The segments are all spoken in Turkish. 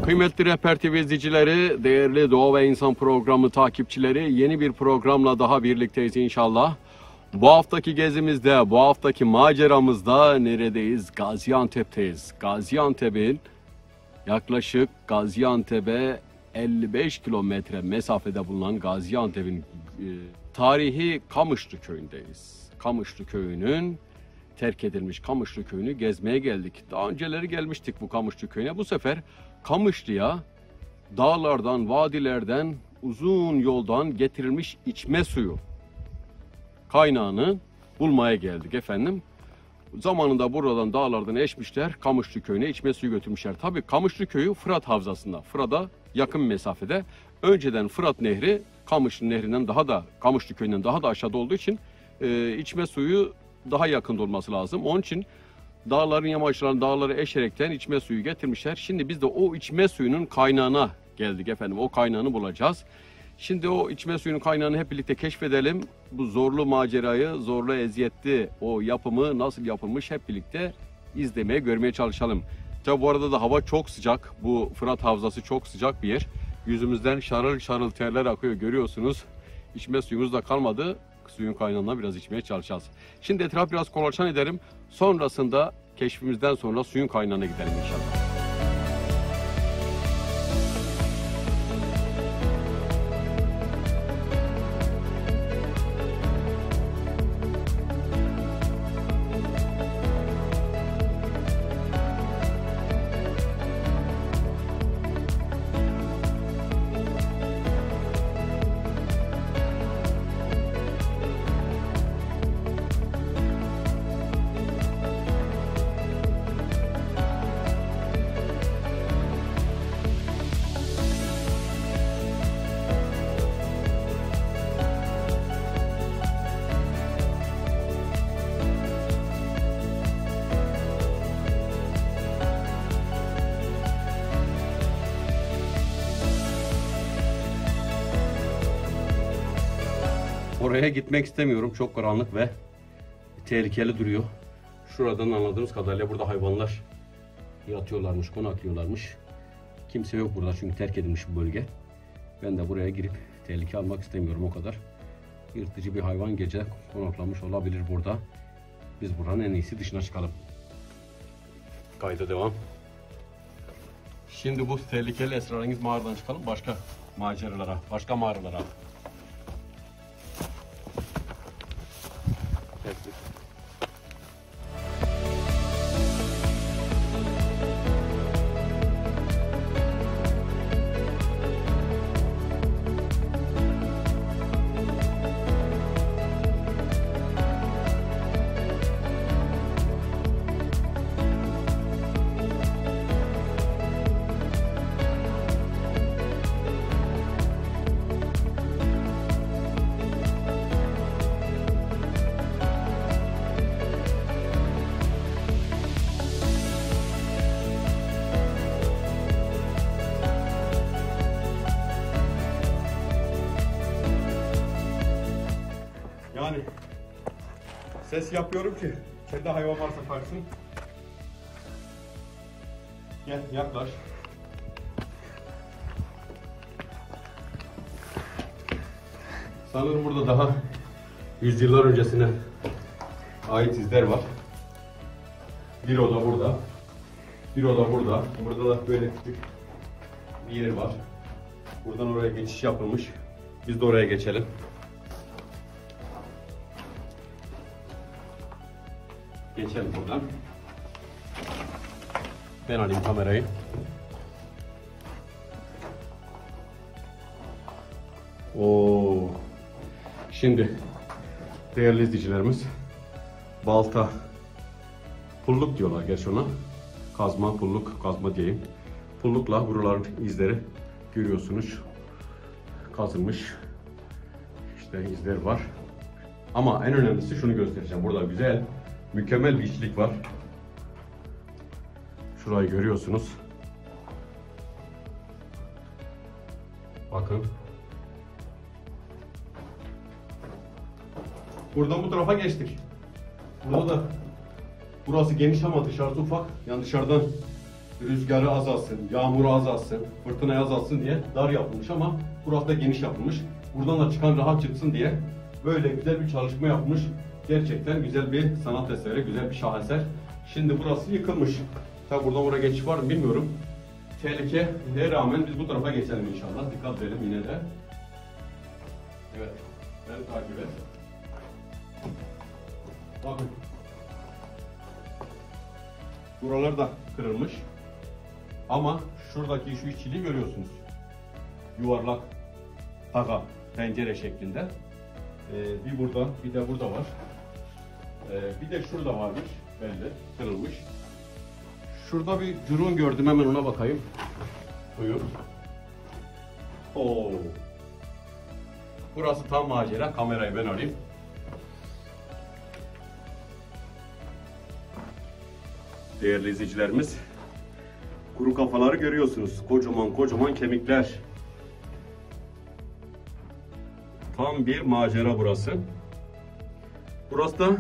Kıymetli Rehber TV izleyicileri, değerli Doğa ve İnsan programı takipçileri, yeni bir programla daha birlikteyiz inşallah. Bu haftaki gezimizde, bu haftaki maceramızda neredeyiz? Gaziantep'teyiz. Gaziantep'in yaklaşık Gaziantep'e 55 kilometre mesafede bulunan Gaziantep'in tarihi Kamışlı köyündeyiz. Kamışlı köyünün terk edilmiş Kamışlı köyünü gezmeye geldik. Daha önceleri gelmiştik bu Kamışlı köyüne. Bu sefer Kamışlı'ya dağlardan, vadilerden, uzun yoldan getirilmiş içme suyu kaynağını bulmaya geldik efendim. Zamanında buradan dağlardan eşmişler, Kamışlı köyüne içme suyu götürmüşler. Tabii Kamışlı köyü Fırat Havzası'nda, Fırat'a yakın mesafede. Önceden Fırat Nehri Kamışlı Nehri'nden Kamışlı köyünden daha da aşağıda olduğu için içme suyu daha yakında olması lazım. Onun için dağların yamaçlarını, dağları eşerekten içme suyu getirmişler. Şimdi biz de o içme suyunun kaynağına geldik efendim. O kaynağını bulacağız. Şimdi o içme suyunun kaynağını hep birlikte keşfedelim. Bu zorlu macerayı, zorlu eziyetli o yapımı nasıl yapılmış hep birlikte izlemeye, görmeye çalışalım. Tabi bu arada da hava çok sıcak. Bu Fırat Havzası çok sıcak bir yer. Yüzümüzden şarıl şarıl terler akıyor, görüyorsunuz. İçme suyumuz da kalmadı. Suyun kaynağından biraz içmeye çalışacağız. Şimdi etrafı biraz kolaçan ederim. Sonrasında keşfimizden sonra suyun kaynağına gidelim inşallah. Oraya gitmek istemiyorum. Çok karanlık ve tehlikeli duruyor. Şuradan anladığımız kadarıyla burada hayvanlar yatıyorlarmış, konaklıyorlarmış. Kimse yok burada çünkü terk edilmiş bu bölge. Ben de buraya girip tehlike almak istemiyorum o kadar. Yırtıcı bir hayvan gece konaklamış olabilir burada. Biz buranın en iyisi dışına çıkalım. Kayda devam. Şimdi bu tehlikeli esrarengiz mağaradan çıkalım. Başka maceralara, başka mağaralara. Yani ses yapıyorum ki içeride hayvan varsa kaçsın. Gel yaklaş. Sanırım burada daha yüzyıllar öncesine ait izler var. Bir oda burada. Bir oda burada. Burada da böyle küçük bir yer var. Buradan oraya geçiş yapılmış. Biz de oraya geçelim. Geçelim buradan. Ben alayım kamerayı. Oo. Şimdi değerli izleyicilerimiz, balta, pulluk diyorlar gerçi ona. Kazma, pulluk, kazma diyeyim. Pullukla buraların izleri görüyorsunuz. Kazılmış. İşte izler var. Ama en önemlisi şunu göstereceğim. Burada güzel, mükemmel bir işçilik var. Şurayı görüyorsunuz. Bakın. Buradan bu tarafa geçtik. Burada da burası geniş ama dışarısı ufak. Yani dışarıdan rüzgarı azalsın, yağmuru azalsın, fırtınayı azalsın diye dar yapılmış ama burası da geniş yapılmış. Buradan da çıkan rahat çıksın diye böyle güzel bir çalışma yapmış. Gerçekten güzel bir sanat eseri, güzel bir şaheser. Şimdi burası yıkılmış. Tabi buradan oraya geçiş var mı bilmiyorum. Tehlikeye rağmen biz bu tarafa geçelim inşallah. Dikkat edelim yine de. Evet, beni takip et. Bakın. Buralar da kırılmış. Ama şuradaki şu işçiliği görüyorsunuz. Yuvarlak taka pencere şeklinde. Bir burada, bir de burada var. Bir de şurada varmış belli, kırılmış. Şurada bir cürun gördüm, hemen ona bakayım. Buyur. Oo. Burası tam macera. Kamerayı ben alayım. Değerli izleyicilerimiz, kuru kafaları görüyorsunuz. Kocaman kocaman kemikler. Tam bir macera burası. Burası da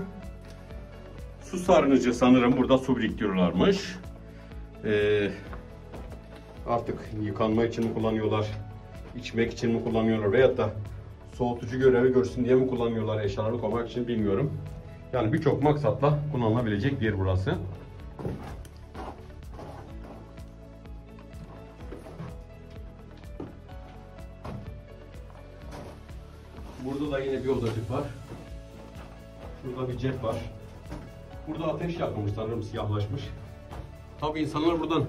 su sarnıcı sanırım. Burada su biriktiriyorlarmış. Artık yıkanma için mi kullanıyorlar, içmek için mi kullanıyorlar veyahut da soğutucu görevi görsün diye mi kullanıyorlar, eşyaları koymak için bilmiyorum. Yani birçok maksatla kullanılabilecek bir yer burası. Burada da yine bir odacık var. Şurada bir cep var. Burada ateş yakılmış sanırım, siyahlaşmış. Tabii insanlar buradan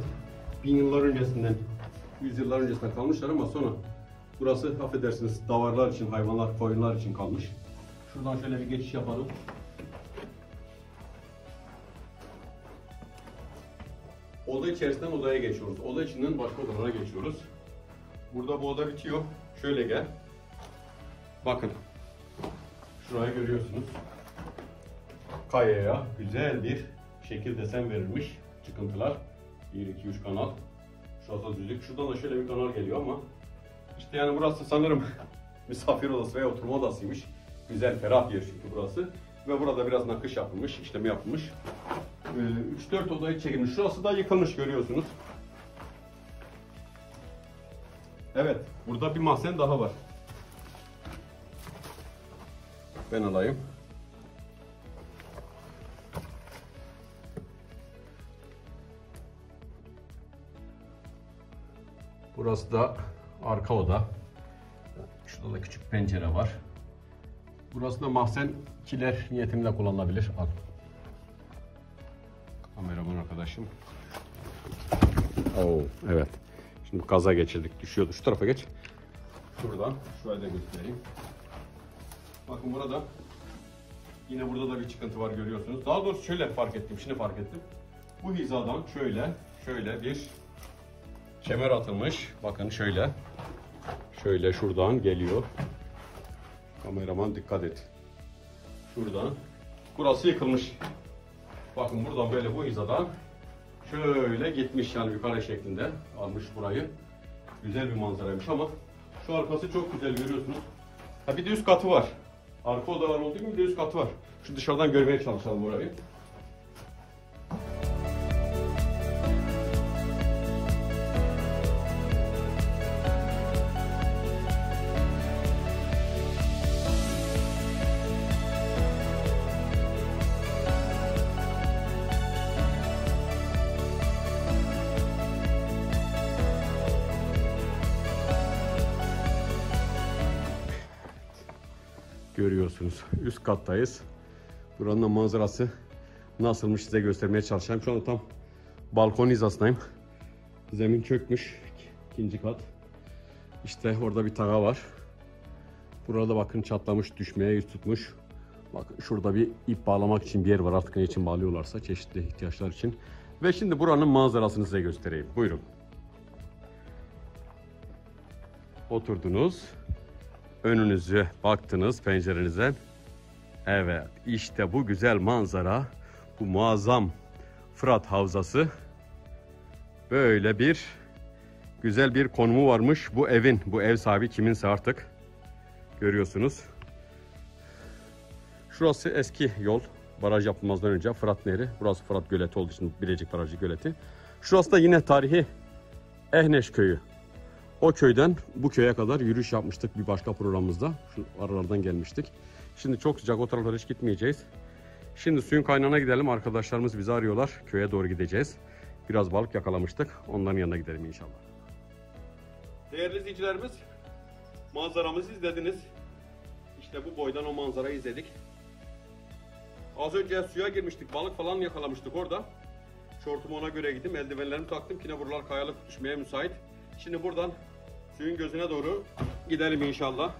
1000 yıllar öncesinden, 100 yıllar öncesinden kalmışlar ama sonra burası affedersiniz davarlar için, hayvanlar, koyunlar için kalmış. Şuradan şöyle bir geçiş yapalım. Oda içerisinden odaya geçiyoruz. Oda içinden başka odalara geçiyoruz. Burada bu oda bitiyor. Şöyle gel. Bakın. Şurayı görüyorsunuz. Kayaya güzel bir şekil desen verilmiş. Çıkıntılar. 1, 2, 3 kanal. Şurası düzlük. Şuradan da şöyle bir kanal geliyor ama işte yani burası sanırım misafir odası veya oturma odasıymış. Güzel, ferah bir yer çünkü burası. Ve burada biraz nakış yapılmış, işlemi yapılmış. 3-4 odayı çekilmiş. Şurası da yıkılmış görüyorsunuz. Evet, burada bir mahzen daha var. Ben alayım. Burası da arka oda. Şurada da küçük pencere var. Burası da mahzen kiler niyetinde kullanılabilir. Al. Kameraman arkadaşım. Oo, evet. Şimdi gaza geçirdik. Düşüyordu. Şu tarafa geç. Şuradan. Şurayı da göstereyim. Bakın burada. Yine burada da bir çıkıntı var görüyorsunuz. Daha doğrusu şöyle fark ettim. Şimdi fark ettim. Bu hizadan şöyle bir kemer atılmış. Bakın şöyle. Şöyle şuradan geliyor. Kameraman dikkat et. Şuradan. Burası yıkılmış. Bakın buradan böyle bu hizadan şöyle gitmiş yani yukarı şeklinde almış burayı. Güzel bir manzaraymış ama şu arkası çok güzel görüyorsunuz. Ha bir de üst katı var. Arka odalar olduğu gibi bir de üst katı var. Şu dışarıdan görmeye çalışalım burayı. Görüyorsunuz. Üst kattayız. Buranın da manzarası nasılmış size göstermeye çalışacağım. Şu anda tam balkon hizasındayım. Zemin çökmüş. İkinci kat. İşte orada bir tağa var. Burada bakın çatlamış, düşmeye yüz tutmuş. Bakın şurada bir ip bağlamak için bir yer var. Artık ne için bağlıyorlarsa çeşitli ihtiyaçlar için. Ve şimdi buranın manzarasını size göstereyim. Buyurun. Oturdunuz. Önünüze baktınız pencerenize. Evet, işte bu güzel manzara, bu muazzam Fırat Havzası. Böyle bir güzel bir konumu varmış bu evin. Bu ev sahibi kiminse artık. Görüyorsunuz. Şurası eski yol. Baraj yapılmazdan önce Fırat Nehri. Burası Fırat Göleti olduğu için Bilecik Barajı Göleti. Şurası da yine tarihi Ehneş köyü. O köyden bu köye kadar yürüyüş yapmıştık bir başka programımızda. Şu aralardan gelmiştik. Şimdi çok sıcak, o taraflara hiç gitmeyeceğiz. Şimdi suyun kaynağına gidelim. Arkadaşlarımız bizi arıyorlar. Köye doğru gideceğiz. Biraz balık yakalamıştık. Onların yanına gidelim inşallah. Değerli izleyicilerimiz, manzaramızı izlediniz. İşte bu boydan o manzarayı izledik. Az önce suya girmiştik. Balık falan yakalamıştık orada. Şortumu ona göre gittim. Eldivenlerimi taktım. Yine buralar kayalık, düşmeye müsait. Şimdi buradan suyun gözüne doğru gidelim inşallah.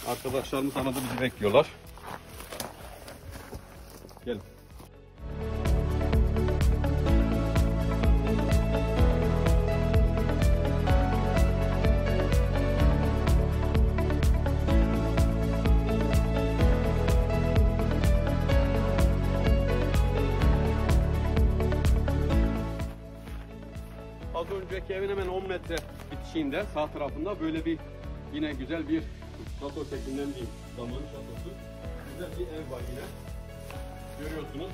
Arkadaşlarımız anada bizi bekliyorlar. Gelin. Az önceki evin hemen 10 metre bitişiğinde sağ tarafında böyle bir yine güzel bir şato şeklinden bir zaman şatosu. Güzel bir ev var yine. Görüyorsunuz.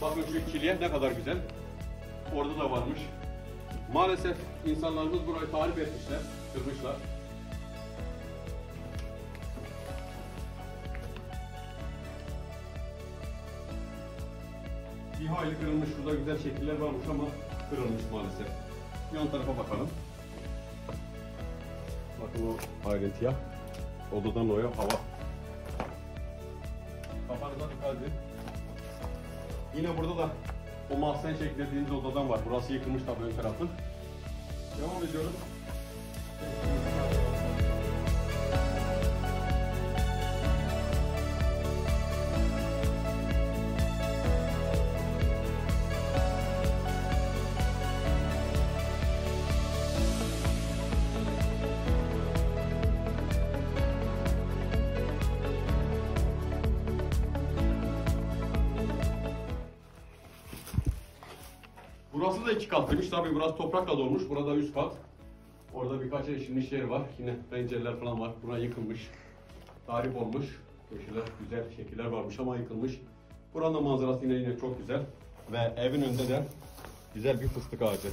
Bakın şu kiliye ne kadar güzel. Orada da varmış. Maalesef insanlarımız burayı tahrip etmişler, kırmışlar. Bir hayli kırılmış. Şurada güzel şekiller varmış ama kırılmış maalesef. Yan tarafa bakalım. Bakın o ayrıntıya. Odadan oraya hava. Kafanıza dikkat edin. Yine burada da o mahzen şekli dediğiniz odadan var. Burası yıkılmış tabii ön tarafı. Devam ediyoruz. Burası da 2 katlıymış. Tabii burası toprakla dolmuş. Burada üst kat. Orada birkaç eşilmiş yer var. Yine pencereler falan var. Buna yıkılmış. Tahrip olmuş. Köşeler güzel şekiller varmış ama yıkılmış. Buranın da manzarası yine çok güzel. Ve evin önünde de güzel bir fıstık ağacı.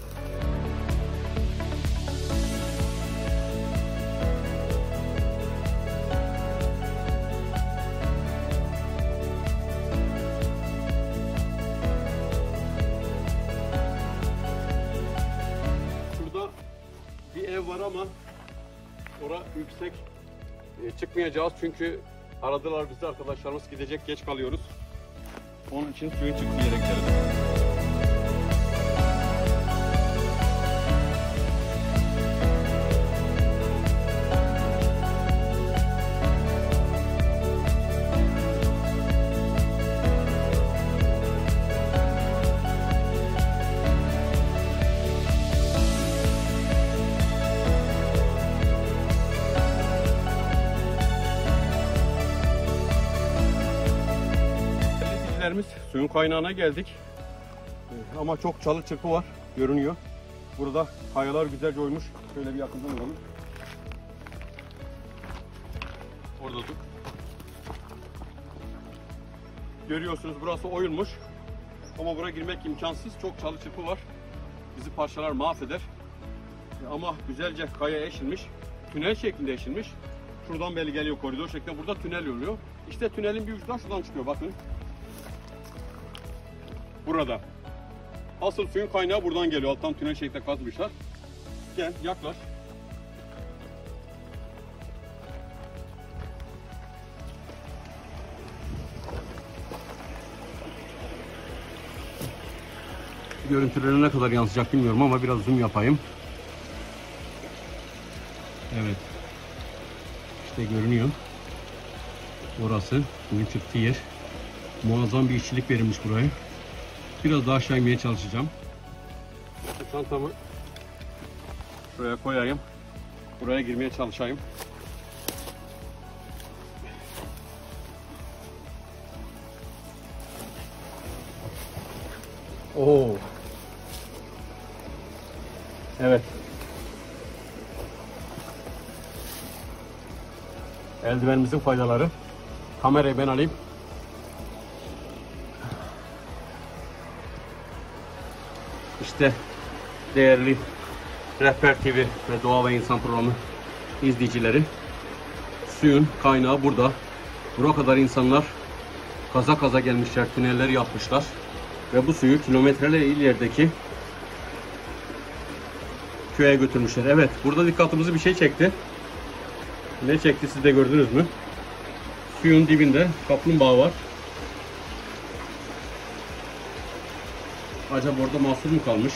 Var ama orası yüksek, çıkmayacağız çünkü aradılar bizi, arkadaşlarımız gidecek, geç kalıyoruz. Onun için suyun çıktığı yere gidelim. Suyun kaynağına geldik. Ama çok çalı çırpı var, görünüyor. Burada kayalar güzelce oymuş. Şöyle bir yakından alalım. Orada dur. Görüyorsunuz burası oyulmuş. Ama buraya girmek imkansız. Çok çalı çırpı var. Bizi parçalar, mahveder. Ama güzelce kaya eşilmiş. Tünel şeklinde eşilmiş. Şuradan belli geliyor, koridor şeklinde. Burada tünel oluyor. İşte tünelin bir ucu da şuradan çıkıyor, bakın. Burada. Asıl suyun kaynağı buradan geliyor. Alttan tünel şeklinde kazmışlar. Gel, yaklaş. Görüntülerine ne kadar yansıyacak bilmiyorum ama biraz zoom yapayım. Evet. İşte görünüyor. Orası. Suyun çıktığı yer. Muazzam bir işçilik verilmiş buraya. Biraz daha aşağı inmeye çalışacağım. Çantamı şuraya koyayım. Buraya girmeye çalışayım. Oo. Evet. Eldivenimizin faydaları. Kamerayı ben alayım. İşte değerli Rehber TV ve Doğa ve İnsan programı izleyicileri, suyun kaynağı burada. Buraya kadar insanlar kaza kaza gelmişler, tüneller yapmışlar ve bu suyu kilometreler ilerideki köye götürmüşler. Evet, burada dikkatimizi bir şey çekti. Ne çekti, siz de gördünüz mü? Suyun dibinde kaplumbağa var. Acaba orada mahsur mu kalmış?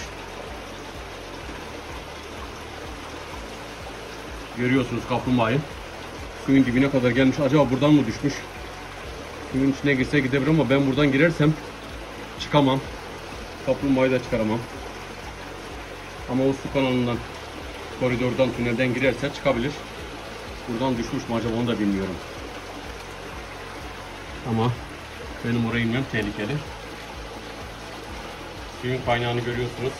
Görüyorsunuz kaplumbağayı. Suyun dibine kadar gelmiş. Acaba buradan mı düşmüş? Suyun içine girse gidebilir ama ben buradan girersem çıkamam. Kaplumbağayı da çıkaramam. Ama o su kanalından, koridordan, tünelden girerse çıkabilir. Buradan düşmüş mü acaba, onu da bilmiyorum. Ama benim oraya inmem tehlikeli. Suyun kaynağını görüyorsunuz.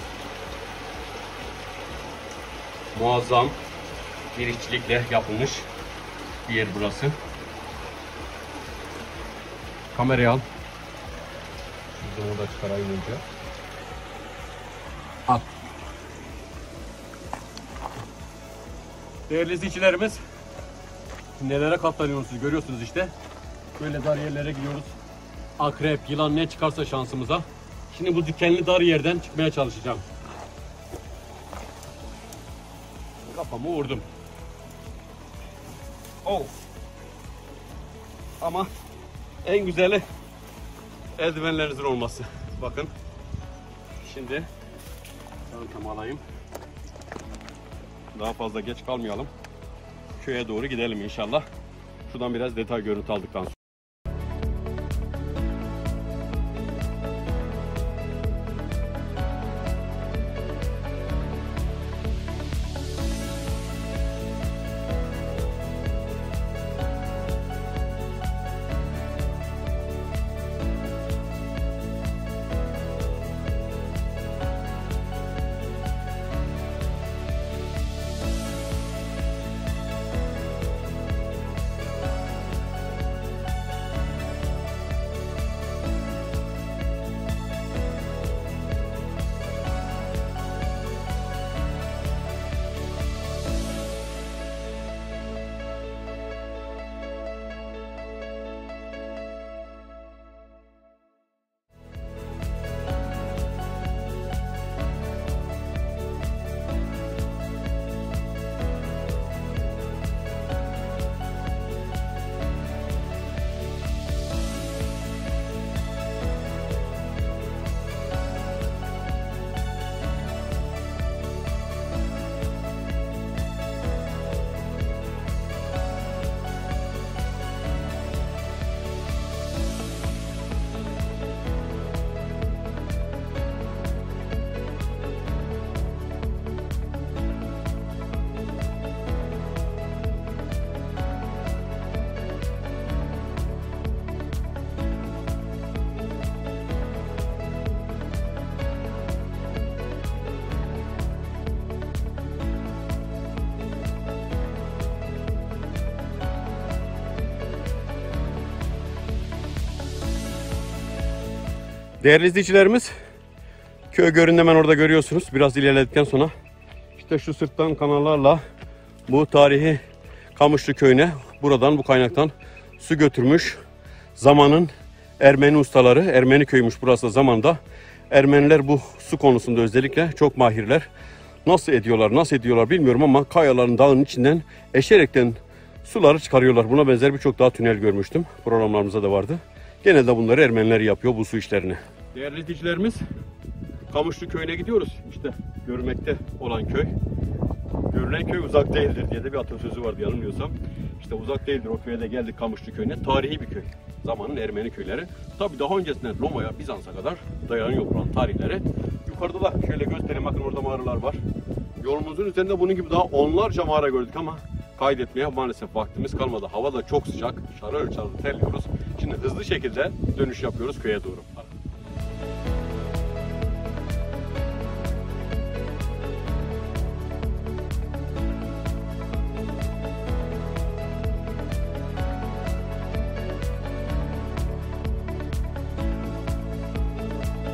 Muazzam bir işçilikle yapılmış bir yer burası. Kamerayı al. Şuradan orada çıkarayım önce. Al. Değerli izleyicilerimiz, nelere katlanıyorsunuz görüyorsunuz işte. Böyle dar yerlere gidiyoruz. Akrep, yılan ne çıkarsa şansımıza. Şimdi bu dikenli dar yerden çıkmaya çalışacağım. Kafamı vurdum. Of. Ama en güzeli eldivenlerinizin olması. Bakın. Şimdi çantamı alayım. Daha fazla geç kalmayalım. Köye doğru gidelim inşallah. Şuradan biraz detay görüntü aldıktan sonra. Değerli izleyicilerimiz, köy görünümü hemen orada görüyorsunuz. Biraz ilerledikten sonra işte şu sırttan kanallarla bu tarihi Kamışlı köyüne buradan, bu kaynaktan su götürmüş zamanın Ermeni ustaları. Ermeni köymüş burası zamanda. Ermeniler bu su konusunda özellikle çok mahirler. Nasıl ediyorlar bilmiyorum ama kayaların, dağın içinden eşerekten suları çıkarıyorlar. Buna benzer birçok daha tünel görmüştüm. Programlarımızda da vardı. Genelde bunları Ermeniler yapıyor, bu su işlerini. Değerli izleyicilerimiz, Kamışlı köyüne gidiyoruz. İşte görmekte olan köy. Görünen köy uzak değildir diye de bir atasözü vardı yanılmıyorsam. İşte uzak değildir, o köye de geldik, Kamışlı köyüne. Tarihi bir köy. Zamanın Ermeni köyleri. Tabii daha öncesinden Roma'ya, Bizans'a kadar dayanıyor buranın tarihleri. Yukarıda da şöyle göstereyim, bakın orada mağaralar var. Yolumuzun üzerinde bunun gibi daha onlarca mağara gördük ama kaydetmeye maalesef vaktimiz kalmadı. Hava da çok sıcak, şarıl şarıl terliyoruz. Şimdi hızlı şekilde dönüş yapıyoruz köye doğru.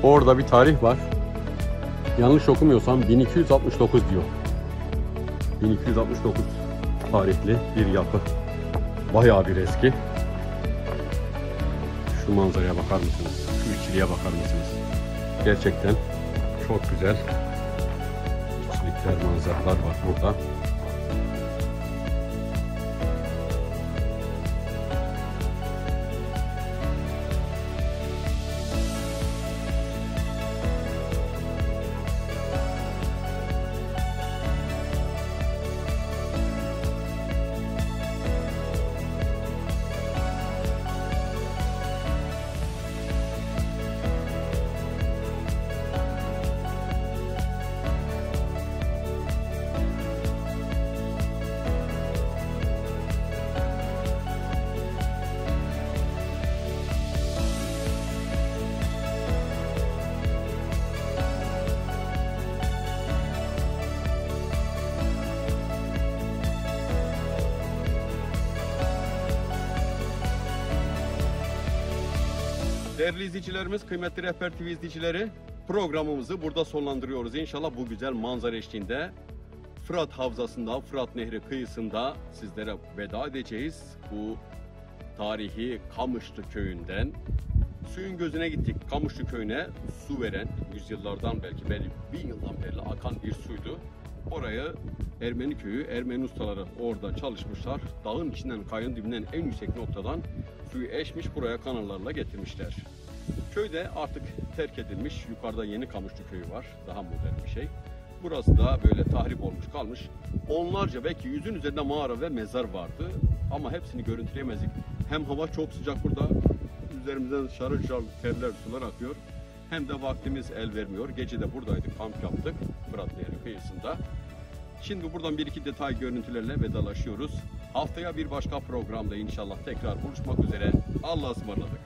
Orada bir tarih var. Yanlış okumuyorsam 1269 diyor. 1269 tarihli bir yapı. Bayağı bir eski. Şu manzaraya bakar mısınız? Şu içiliğe bakar mısınız? Gerçekten çok güzel içlikler, manzaralar var burada. Değerli izleyicilerimiz, kıymetli Rehber TV izleyicileri, programımızı burada sonlandırıyoruz. İnşallah bu güzel manzara eşliğinde Fırat Havzası'nda, Fırat Nehri kıyısında sizlere veda edeceğiz. Bu tarihi Kamışlı Köyü'nden suyun gözüne gittik. Kamışlı Köyü'ne su veren, yüzyıllardan belki 1000 yıldan beri akan bir suydu. Orayı Ermeni köyü, Ermeni ustaları orada çalışmışlar. Dağın içinden, kayanın dibinden en yüksek noktadan suyu eşmiş, buraya kanallarla getirmişler. Köyde artık terk edilmiş, yukarıda Yeni Kamışlı Köyü var, daha modern bir şey. Burası da böyle tahrip olmuş kalmış. Onlarca, belki 100'ün üzerinde mağara ve mezar vardı. Ama hepsini görüntüleyemezdik. Hem hava çok sıcak burada, üzerimizden şarıl şarıl terler, sular akıyor. Hem de vaktimiz el vermiyor. Gece de buradaydık, kamp yaptık Fırat Nehri kıyısında. Şimdi buradan bir iki detay görüntülerle vedalaşıyoruz. Haftaya bir başka programda inşallah tekrar buluşmak üzere. Allah'a ısmarladık.